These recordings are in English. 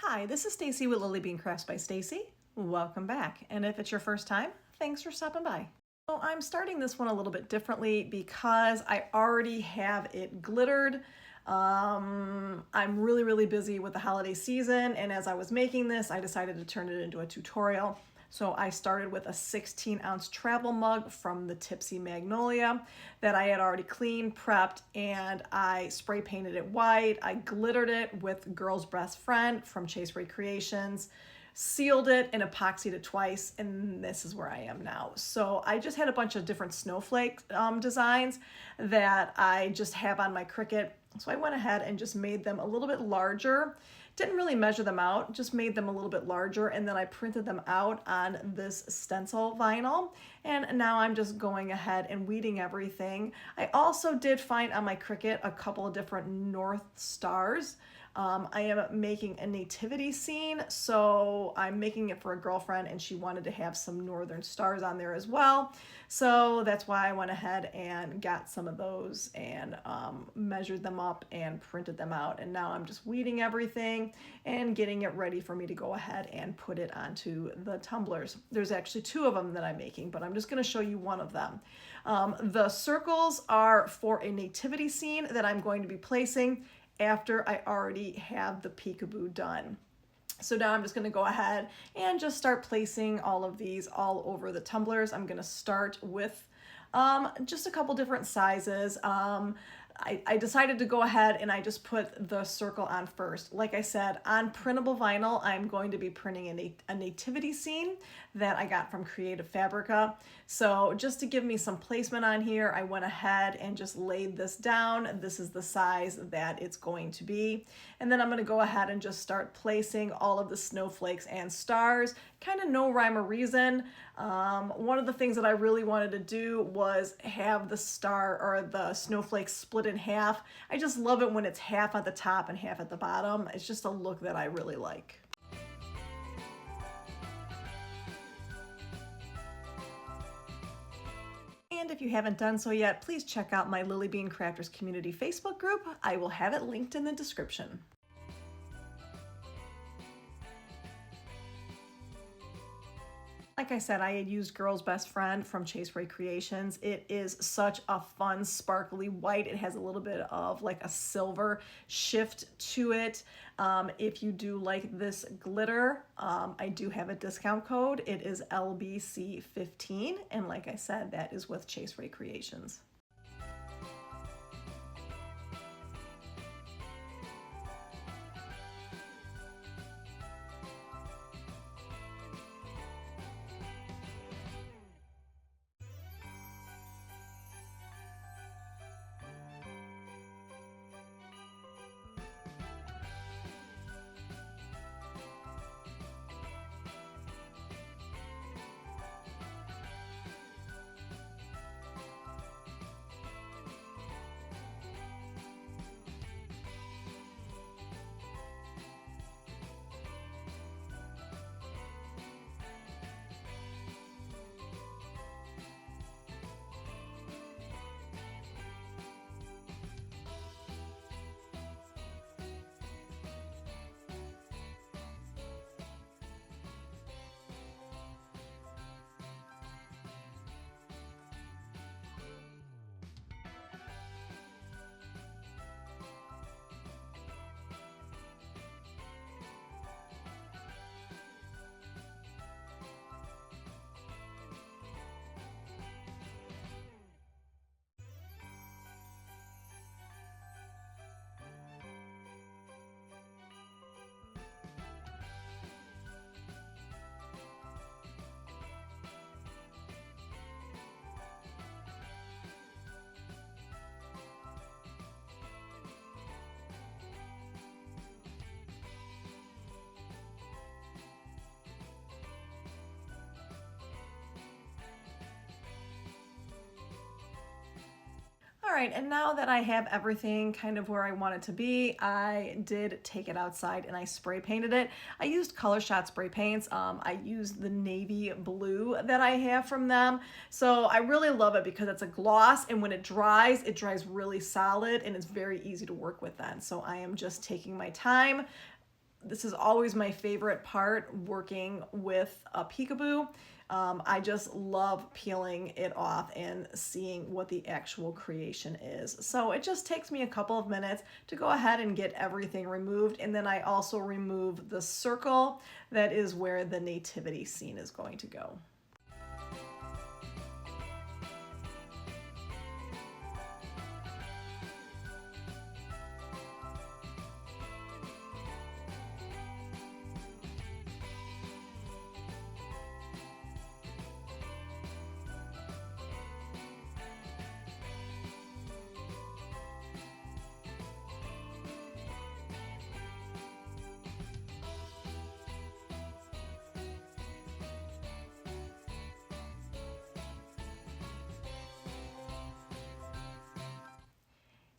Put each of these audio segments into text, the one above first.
Hi, this is Stacy with Lily Bean Crafts by Stacy. Welcome back. And if it's your first time, thanks for stopping by. So I'm starting this one a little bit differently because I already have it glittered. I'm really busy with the holiday season, and as I was making this, I decided to turn it into a tutorial. So I started with a 16-ounce travel mug from the Tipsy Magnolia that I had already cleaned, prepped, and I spray painted it white. I glittered it with Girl's Best Friend from Rae Creations, sealed it and epoxied it twice, and this is where I am now. So I just had a bunch of different snowflake designs that I just have on my Cricut. So I went ahead and just made them a little bit larger. Didn't really measure them out, just made them a little bit larger, and then I printed them out on this stencil vinyl. And now I'm just going ahead and weeding everything. I also did find on my Cricut a couple of different North Stars. I am making a nativity scene, so I'm making it for a girlfriend and she wanted to have some northern stars on there as well. So that's why I went ahead and got some of those and measured them up and printed them out. And now I'm just weeding everything and getting it ready for me to go ahead and put it onto the tumblers. There's actually two of them that I'm making, but I'm just going to show you one of them. The circles are for a nativity scene that I'm going to be placing after I already have the peekaboo done. So now I'm just going to go ahead and just start placing all of these all over the tumblers. I'm going to start with just a couple different sizes. I decided to go ahead and I just put the circle on first. Like I said, on printable vinyl, I'm going to be printing a nativity scene that I got from Fabrica. So just to give me some placement on here, I went ahead and just laid this down. This is the size that it's going to be. And then I'm going to go ahead and just start placing all of the snowflakes and stars. Kind of no rhyme or reason. One of the things that I really wanted to do was have the star or the snowflake split in half. I just love it when it's half at the top and half at the bottom. It's just a look that I really like. And if you haven't done so yet, please check out my Lily Bean Crafters Community Facebook group. I will have it linked in the description. Like I said, I had used Girl's Best Friend from Rae Creations. It is such a fun, sparkly white. It has a little bit of like a silver shift to it. If you do like this glitter, I do have a discount code. It is LBC15, and like I said, that is with Rae Creations. All right, and now that I have everything kind of where I want it to be, I did take it outside and I spray painted it. I used Color Shot spray paints. I used the navy blue that I have from them. So I really love it because it's a gloss, and when it dries really solid and it's very easy to work with then. So I am just taking my time, this is always my favorite part, working with a peekaboo. I just love peeling it off and seeing what the actual creation is. So it just takes me a couple of minutes to go ahead and get everything removed. And then I also remove the circle that is where the nativity scene is going to go.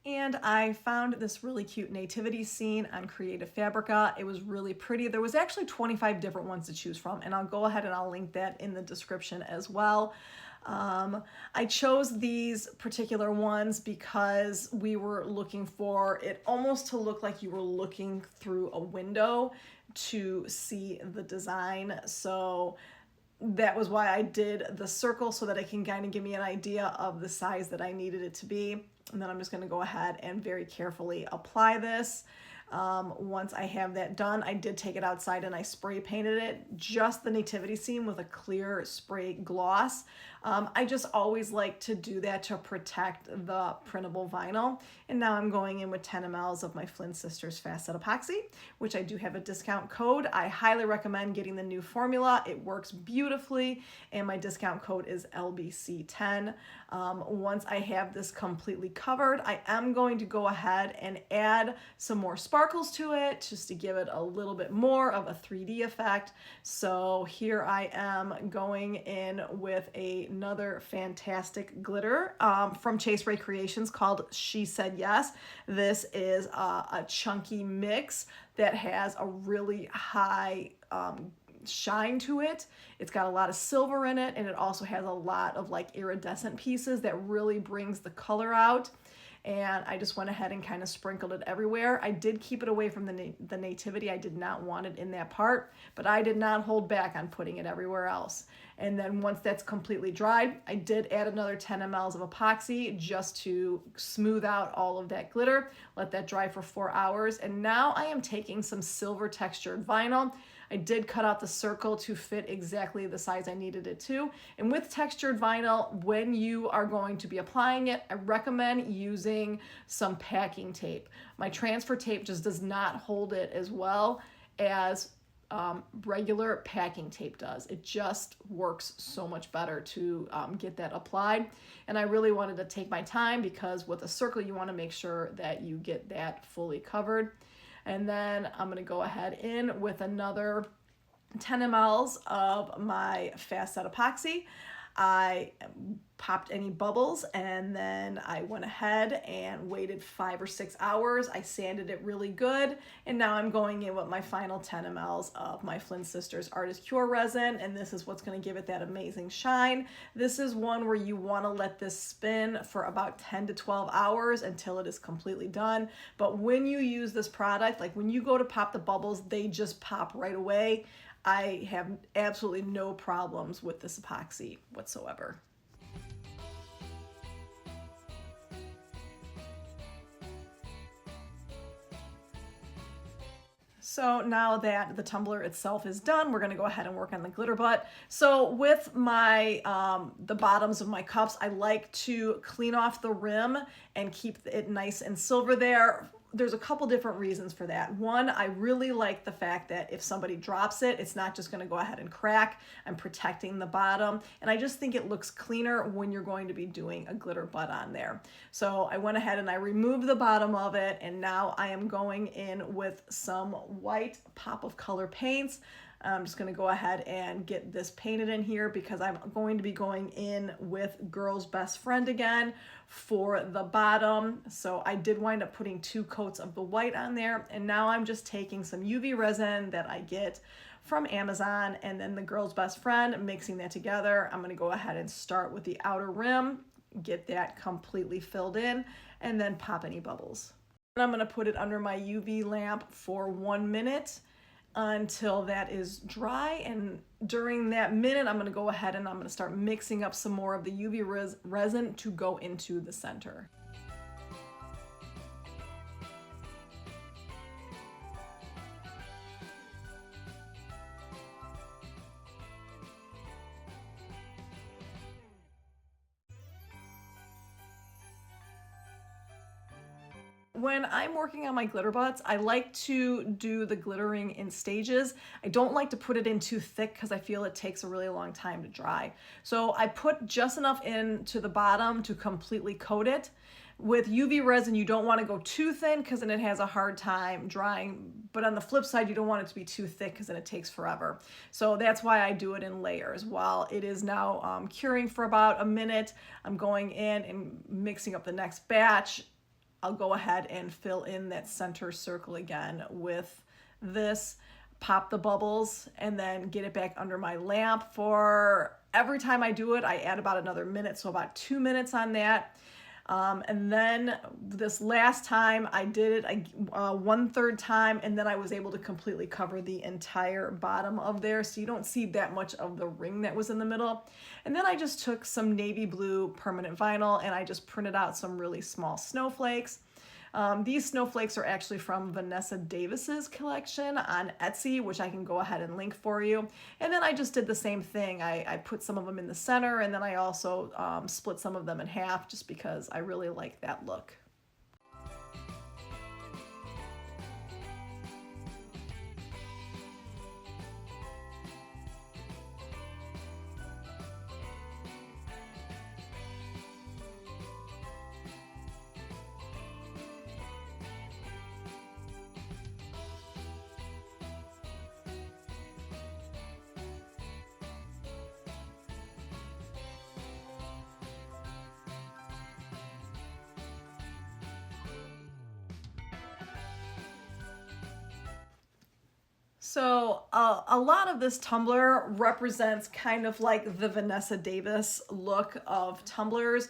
And I found this really cute nativity scene on Creative Fabrica. It was really pretty. There was actually 25 different ones to choose from, and I'll go ahead and I'll link that in the description as well. I chose these particular ones because we were looking for it almost to look like you were looking through a window to see the design. So that was why I did the circle, so that it can kind of give me an idea of the size that I needed it to be. And then I'm just going to go ahead and very carefully apply this. Once I have that done, I did take it outside and I spray painted it, just the nativity scene, with a clear spray gloss. I just always like to do that to protect the printable vinyl. And now I'm going in with 10 mLs of my Flynn Sisters Fast Set Epoxy, which I do have a discount code. I highly recommend getting the new formula. It works beautifully, and my discount code is LBC10. Once I have this completely covered, I am going to go ahead and add some more sparkles to it, just to give it a little bit more of a 3D effect. So here I am going in with another fantastic glitter from Rae Creations called She Said Yes. This is a chunky mix that has a really high shine to it. It's got a lot of silver in it, and it also has a lot of like iridescent pieces that really brings the color out. And I just went ahead and kind of sprinkled it everywhere. I did keep it away from the nativity. I did not want it in that part, but I did not hold back on putting it everywhere else. And then once that's completely dried, I did add another 10 mLs of epoxy just to smooth out all of that glitter. Let that dry for 4 hours. And now I am taking some silver textured vinyl. I did cut out the circle to fit exactly the size I needed it to. And with textured vinyl, when you are going to be applying it, I recommend using some packing tape. My transfer tape just does not hold it as well as regular packing tape does. It just works so much better to get that applied. And I really wanted to take my time, because with a circle, you want to make sure that you get that fully covered. And then I'm going to go ahead in with another 10 mLs of my Fast Set Epoxy. I popped any bubbles, and then I went ahead and waited 5 or 6 hours. I sanded it really good, and now I'm going in with my final 10 mLs of my Flynn Sisters Artist Cure resin, and this is what's going to give it that amazing shine. This is one where you want to let this spin for about 10 to 12 hours until it is completely done. But when you use this product, like when you go to pop the bubbles, they just pop right away. I have absolutely no problems with this epoxy whatsoever. So now that the tumbler itself is done, we're going to go ahead and work on the glitter butt. So with my the bottoms of my cups, I like to clean off the rim and keep it nice and silver there. There's a couple different reasons for that. One, I really like the fact that if somebody drops it, it's not just going to go ahead and crack. I'm protecting the bottom, and I just think it looks cleaner when you're going to be doing a glitter butt on there. So I went ahead and I removed the bottom of it, and now I am going in with some white pop of color paints. I'm just going to go ahead and get this painted in here, because I'm going to be going in with Girl's Best Friend again for the bottom. So I did wind up putting 2 coats of the white on there, and now I'm just taking some UV resin that I get from Amazon, and then the Girl's Best Friend, mixing that together. I'm going to go ahead and start with the outer rim, get that completely filled in, and then pop any bubbles. And I'm going to put it under my UV lamp for 1 minute. until that is dry. And during that minute, I'm going to go ahead and I'm going to start mixing up some more of the UV resin to go into the center. When I'm working on my glitter butts, I like to do the glittering in stages. I don't like to put it in too thick because I feel it takes a really long time to dry. So I put just enough in to the bottom to completely coat it. With UV resin, you don't want to go too thin because then it has a hard time drying. But on the flip side, you don't want it to be too thick because then it takes forever. So that's why I do it in layers. While it is now curing for about a minute, I'm going in and mixing up the next batch. I'll go ahead and fill in that center circle again with this, pop the bubbles, and then get it back under my lamp. For every time I do it, I add about another minute, so about 2 minutes on that. And then this last time I did it 1/3 time, and then I was able to completely cover the entire bottom of there, so you don't see that much of the ring that was in the middle. And then I just took some navy blue permanent vinyl and I just printed out some really small snowflakes. These snowflakes are actually from Vanessa Davis's collection on Etsy, which I can go ahead and link for you. And then I just did the same thing. I put some of them in the center, and then I also split some of them in half just because I really like that look. So a lot of this tumbler represents kind of like the Vanessa Davis look of tumblers.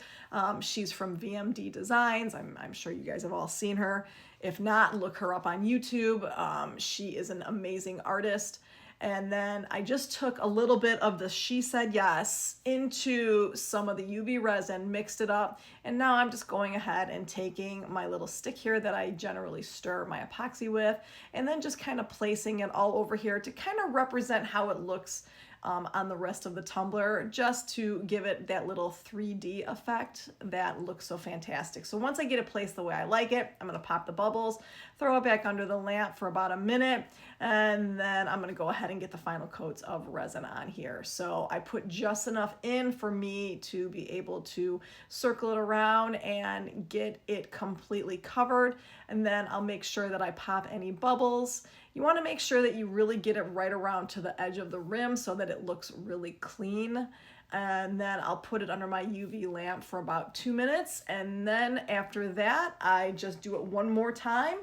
She's from VMD Designs. I'm sure you guys have all seen her. If not, look her up on YouTube. She is an amazing artist. And then I just took a little bit of the She Said Yes into some of the UV resin, mixed it up, and now I'm just going ahead and taking my little stick here that I generally stir my epoxy with, and then just kind of placing it all over here to kind of represent how it looks on the rest of the tumbler, just to give it that little 3D effect that looks so fantastic. So once I get it placed the way I like it, I'm going to pop the bubbles, throw it back under the lamp for about a minute, and then I'm going to go ahead and get the final coats of resin on here. So I put just enough in for me to be able to circle it around and get it completely covered, and then I'll make sure that I pop any bubbles. You want to make sure that you really get it right around to the edge of the rim so that it looks really clean. And then I'll put it under my UV lamp for about 2 minutes. And then after that, I just do it one more time,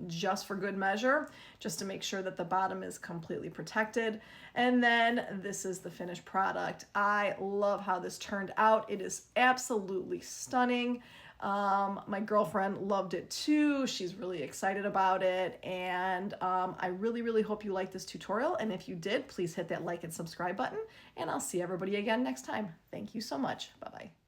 just for good measure, just to make sure that the bottom is completely protected. And then this is the finished product. I love how this turned out. It is absolutely stunning. My girlfriend loved it too. She's really excited about it. And I really hope you liked this tutorial. And if you did, please hit that like and subscribe button. And I'll see everybody again next time. Thank you so much. Bye-bye.